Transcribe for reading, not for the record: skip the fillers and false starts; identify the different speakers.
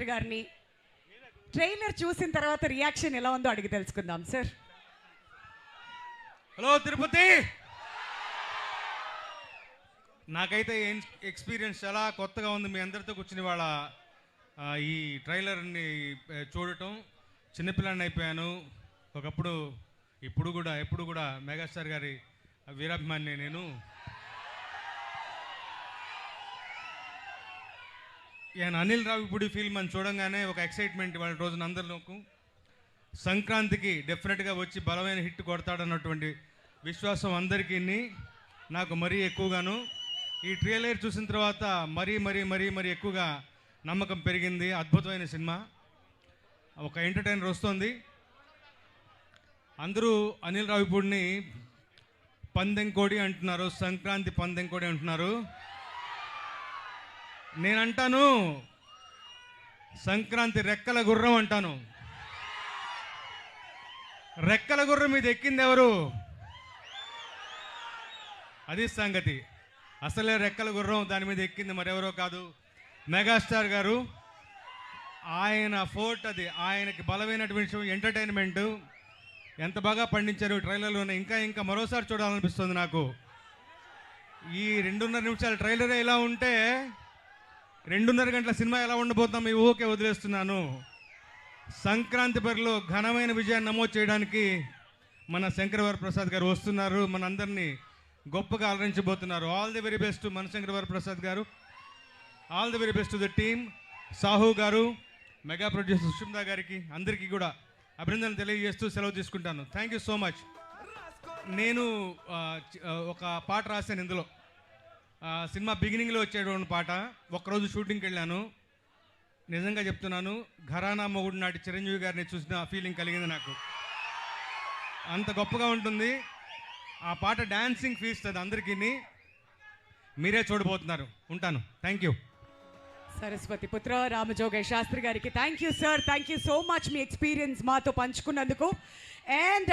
Speaker 1: శాస్త్రి గారిని ట్రైలర్ చూసిన తర్వాత రియాక్షన్ ఎలా ఉందో అడిగి తెలుసుకుందాం సార్.
Speaker 2: హలో తిరుపతి, నాకైతే ఎక్స్పీరియన్స్ చాలా కొత్తగా ఉంది. మీ అందరితో కూర్చుని వాళ్ళ ఈ ట్రైలర్ని చూడటం. చిన్నపిల్లాన్ని అయిపోయాను ఒకప్పుడు. ఎప్పుడు కూడా మెగాస్టార్ గారి వీరాభిమాని నేను. అనిల్ రావిపూడి ఫిల్మ్ అని చూడంగానే ఒక ఎక్సైట్మెంట్ వాళ్ళ రోజున అందరిలోకి. సంక్రాంతికి డెఫినెట్గా వచ్చి బలమైన హిట్ కొడతాడన్నటువంటి విశ్వాసం అందరికీ, నాకు మరీ ఎక్కువగాను. ఈ ట్రైలర్ చూసిన తర్వాత మరీ ఎక్కువగా నమ్మకం పెరిగింది. అద్భుతమైన సినిమా, ఒక ఎంటర్టైనర్ వస్తుంది. అందరూ అనిల్ రావిపూడిని పందెంకోడి అంటున్నారు, సంక్రాంతి పందెంకోడి అంటున్నారు. నేనంటాను సంక్రాంతి రెక్కల గుర్రం అంటాను. రెక్కల గుర్రం మీద ఎక్కింది ఎవరు? అది సంగతి. అసలే రెక్కల గుర్రం, దాని మీద ఎక్కింది మరెవరో కాదు, మెగాస్టార్ గారు. ఆయన ఫోర్ట్ అది. ఆయనకి బలమైనటువంటి విషయం ఎంటర్టైన్మెంట్. ఎంత బాగా పండించారు ట్రైలర్లోనే. ఇంకా మరోసారి చూడాలనిపిస్తుంది నాకు. ఈ 2.5 నిమిషాల ట్రైలరే ఇలా ఉంటే 2.5 గంటల సినిమా ఎలా ఉండబోతాం ఈ ఊహకే వదిలేస్తున్నాను. సంక్రాంతి బరిలో ఘనమైన విజయాన్ని నమోదు చేయడానికి మన శంకరవరప్రసాద్ గారు వస్తున్నారు. మన అందరినీ గొప్పగా అలరించబోతున్నారు. ఆల్ ది వెరీ బెస్ట్ మన శంకరవరప్రసాద్ గారు. All the very best to the team. Sahu గారు, మెగా ప్రొడ్యూసర్ సుష్మితా గారికి, అందరికీ కూడా అభినందనలు తెలియజేస్తూ సెలవు తీసుకుంటాను. Thank you so much. నేను ఒక పాట రాశాను ఇందులో. సినిమా బిగినింగ్లో వచ్చేటువంటి పాట. ఒక్కరోజు షూటింగ్కి వెళ్ళాను. నిజంగా చెప్తున్నాను, ఘరానా మొగుడు నాటి చిరంజీవి గారిని చూసిన ఫీలింగ్ కలిగింది నాకు. అంత గొప్పగా ఉంటుంది ఆ పాట. డాన్సింగ్ ఫీస్ట్ అది అందరికీ. మీరే చూడబోతున్నారు. ఉంటాను. Thank you.
Speaker 1: సరస్వతి పుత్ర రామజోగయ్య శాస్త్రి గారికి thank you sir. Thank you so much me experience మాతో పంచుకున్నందుకు. అండ్